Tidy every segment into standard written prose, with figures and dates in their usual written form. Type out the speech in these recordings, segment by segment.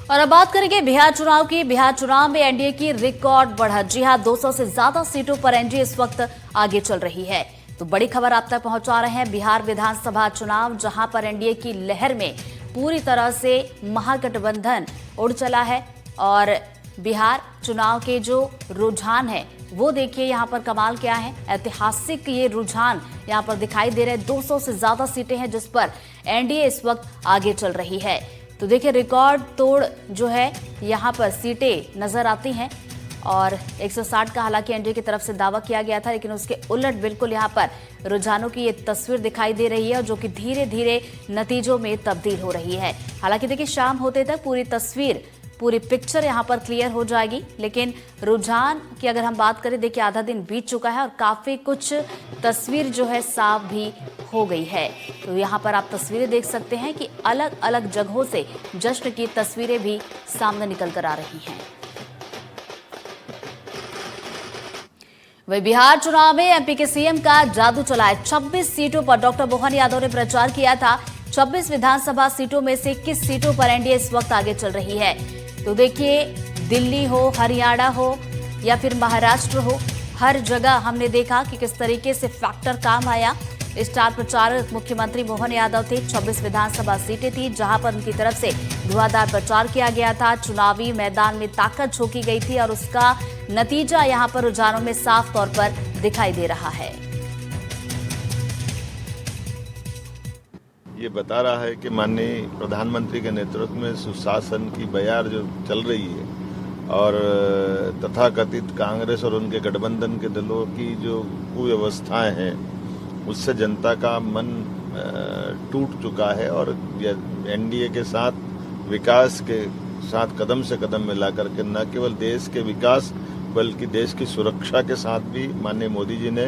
और अब बात करेंगे बिहार चुनाव की। बिहार चुनाव में एनडीए की रिकॉर्ड बढ़त। जी हां, 200 से ज्यादा सीटों पर एनडीए इस वक्त आगे चल रही है। तो बड़ी खबर आप तक पहुंचा रहे हैं। बिहार विधानसभा चुनाव, जहां पर एनडीए की लहर में पूरी तरह से महागठबंधन उड़ चला है। और बिहार चुनाव के जो रुझान है वो देखिए यहाँ पर कमाल क्या है। ऐतिहासिक ये रुझान यहाँ पर दिखाई दे रहे हैं। 200 से ज्यादा सीटें हैं जिस पर एनडीए इस वक्त आगे चल रही है। तो देखिए रिकॉर्ड तोड़ जो है यहाँ पर सीटें नजर आती हैं। और 160 का हालांकि एनडीए की तरफ से दावा किया गया था, लेकिन उसके उलट बिल्कुल यहाँ पर रुझानों की ये तस्वीर दिखाई दे रही है, जो कि धीरे धीरे नतीजों में तब्दील हो रही है। हालांकि देखिए शाम होते तक पूरी तस्वीर, पूरी पिक्चर यहाँ पर क्लियर हो जाएगी। लेकिन रुझान की अगर हम बात करें, देखिए आधा दिन बीत चुका है और काफी कुछ तस्वीर जो है साफ भी हो गई है। तो यहाँ पर आप तस्वीरें देख सकते हैं कि अलग अलग जगहों से जश्न की तस्वीरें भी सामने निकल कर आ रही हैं। वही बिहार चुनाव में एमपी के सीएम का जादू चला है। 26 सीटों पर डॉक्टर मोहन यादव ने प्रचार किया था। 26 विधानसभा सीटों में से 21 सीटों पर एनडीए इस वक्त आगे चल रही है। तो देखिए दिल्ली हो, हरियाणा हो या फिर महाराष्ट्र हो, हर जगह हमने देखा कि किस तरीके से फैक्टर काम आया। स्टार प्रचारक मुख्यमंत्री मोहन यादव थे। 26 विधानसभा सीटें थी जहां पर उनकी तरफ से धुआंधार प्रचार किया गया था। चुनावी मैदान में ताकत झोंकी गई थी और उसका नतीजा यहां पर रुझानों में साफ तौर पर दिखाई दे रहा है। ये बता रहा है कि माननीय प्रधानमंत्री के नेतृत्व में सुशासन की बयार जो चल रही है और तथाकथित कांग्रेस और उनके गठबंधन के दलों की जो कुव्यवस्थाएं हैं, उससे जनता का मन टूट चुका है। और एनडीए के साथ विकास के साथ कदम से कदम मिला करके न केवल देश के विकास बल्कि देश की सुरक्षा के साथ भी माननीय मोदी जी ने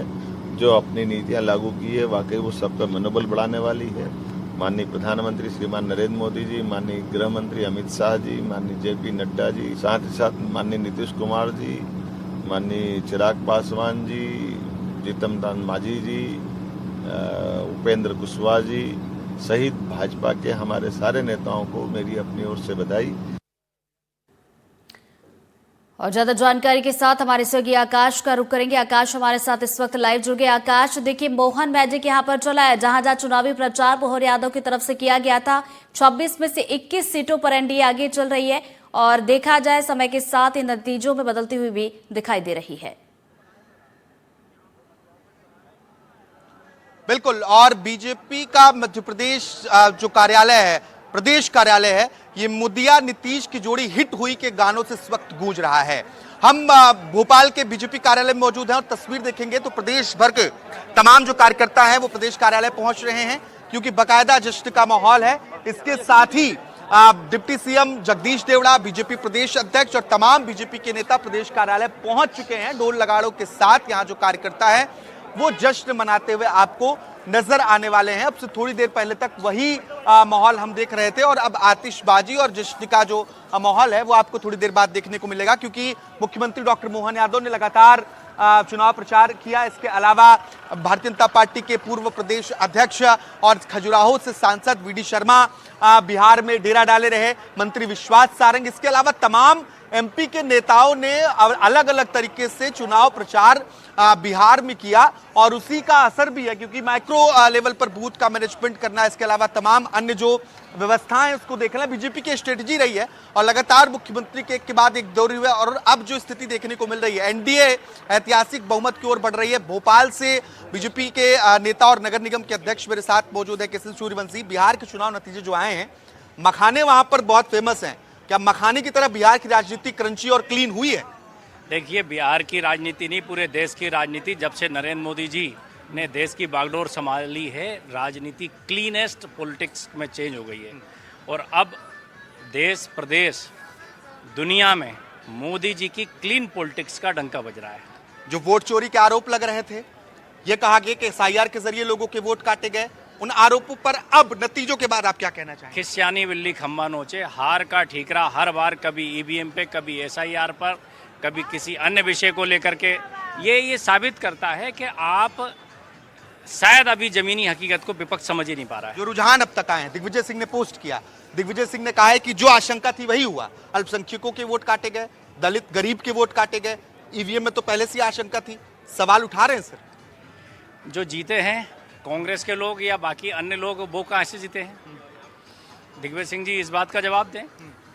जो अपनी नीतियां लागू की है, वाकई वो सबका मनोबल बढ़ाने वाली है। माननीय प्रधानमंत्री श्रीमान नरेंद्र मोदी जी, माननीय गृह मंत्री अमित शाह जी, माननीय जेपी नड्डा जी, साथ ही साथ माननीय नीतीश कुमार जी, माननीय चिराग पासवान जी, जीतन राम मांझी जी, उपेंद्र कुशवाहा जी सहित भाजपा के हमारे सारे नेताओं को मेरी अपनी ओर से बधाई। और ज्यादा जानकारी के साथ हमारे सहयोगी आकाश का रुख करेंगे। आकाश हमारे साथ इस वक्त लाइव जुड़ गए। आकाश, देखिए मोहन मैजिक यहाँ पर चला है। जहां जहां चुनावी प्रचार मोहन यादव की तरफ से किया गया था, 26 में से 21 सीटों पर एनडीए आगे चल रही है और देखा जाए समय के साथ इन नतीजों में बदलती हुई भी दिखाई दे रही है। बिल्कुल, और बीजेपी का मध्य प्रदेश जो कार्यालय है, प्रदेश कार्यालय है, ये मुदिया नीतीश की जोड़ी हिट हुई के गानों से इस वक्त गूंज रहा है। हम भोपाल के बीजेपी कार्यालय में मौजूद हैं और तस्वीर देखेंगे तो प्रदेश भर के तमाम जो कार्यकर्ता हैं वो प्रदेश कार्यालय पहुंच रहे हैं, क्योंकि बाकायदा जश्न का माहौल है। इसके साथ ही deputy CM Jagdish Devda, BJP प्रदेश अध्यक्ष और तमाम बीजेपी के नेता प्रदेश कार्यालय पहुंच चुके हैं। ढोल नगाड़ों के साथ यहाँ जो कार्यकर्ता है वो जश्न मनाते हुए आपको नजर आने वाले हैं। अब से थोड़ी देर पहले तक वही माहौल हम देख रहे थे और अब आतिशबाजी और जश्न का जो माहौल है वो आपको थोड़ी देर बाद देखने को मिलेगा, क्योंकि मुख्यमंत्री डॉक्टर मोहन यादव ने लगातार चुनाव प्रचार किया। इसके अलावा भारतीय जनता पार्टी के पूर्व प्रदेश अध्यक्ष और खजुराहो से सांसद वीडी शर्मा बिहार में डेरा डाले रहे, मंत्री विश्वास सारंग, इसके अलावा तमाम एमपी के नेताओं ने अलग अलग तरीके से चुनाव प्रचार बिहार में किया और उसी का असर भी है, क्योंकि माइक्रो लेवल पर बूथ का मैनेजमेंट करना, इसके अलावा तमाम अन्य जो व्यवस्थाएं उसको देखना बीजेपी की स्ट्रेटजी रही है। और लगातार मुख्यमंत्री के एक के बाद एक दौर हुआ और अब जो स्थिति देखने को मिल रही है, एनडीए ऐतिहासिक बहुमत की ओर बढ़ रही है। भोपाल से बीजेपी के नेता और नगर निगम के अध्यक्ष मेरे साथ मौजूद है केसरी सूर्यवंशी। बिहार के चुनाव नतीजे जो आए हैं, मखाने वहां पर बहुत फेमस हैं, क्या मखाने की तरह बिहार की राजनीति क्रंची और क्लीन हुई है? देखिए, बिहार की राजनीति नहीं, पूरे देश की राजनीति, जब से नरेंद्र मोदी जी ने देश की बागडोर संभाली है, राजनीति क्लीनेस्ट पॉलिटिक्स में चेंज हो गई है। और अब देश, प्रदेश, दुनिया में मोदी जी की क्लीन पॉलिटिक्स का डंका बज रहा है। जो वोट चोरी के आरोप लग रहे थे, ये कहा गया कि एसआईआर के जरिए लोगों के वोट काटे गए, उन आरोपों पर अब नतीजों के बाद आप क्या कहना चाहेंगे? खिसियानी बिल्ली खम्बा नोचे, हार का ठीकरा हर बार, कभी ईवीएम पे, कभी एसआईआर पर, कभी किसी अन्य विषय को लेकर के। ये साबित करता है कि आप शायद अभी जमीनी हकीकत को विपक्ष समझ ही नहीं पा रहा है। जो रुझान अब तक आए हैं, दिग्विजय सिंह ने पोस्ट किया, दिग्विजय सिंह ने कहा है कि जो आशंका थी वही हुआ, अल्पसंख्यकों के वोट काटे गए, दलित गरीब के वोट काटे गए, ईवीएम में तो पहले से आशंका थी। सवाल उठा रहे हैं सर। जो जीते हैं कांग्रेस के लोग या बाकी अन्य लोग, वो कहाँ से जीते हैं? दिग्विजय सिंह जी इस बात का जवाब दें।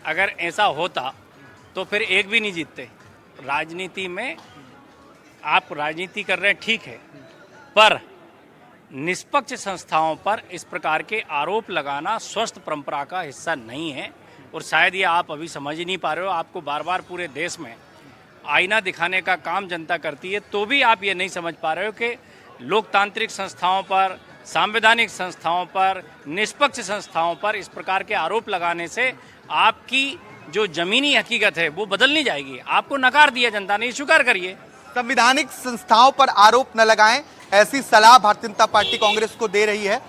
अगर ऐसा होता तो फिर एक भी नहीं जीतते। राजनीति में आप राजनीति कर रहे हैं, ठीक है, पर निष्पक्ष संस्थाओं पर इस प्रकार के आरोप लगाना स्वस्थ परंपरा का हिस्सा नहीं है। और शायद ये आप अभी समझ ही नहीं पा रहे हो। आपको बार बार पूरे देश में आईना दिखाने का काम जनता करती है, तो भी आप ये नहीं समझ पा रहे हो कि लोकतांत्रिक संस्थाओं पर, संवैधानिक संस्थाओं पर, निष्पक्ष संस्थाओं पर इस प्रकार के आरोप लगाने से आपकी जो जमीनी हकीकत है वो बदल नहीं जाएगी। आपको नकार दिया जनता ने, स्वीकार करिए। संवैधानिक संस्थाओं पर आरोप न लगाएं, ऐसी सलाह भारतीय जनता पार्टी कांग्रेस को दे रही है।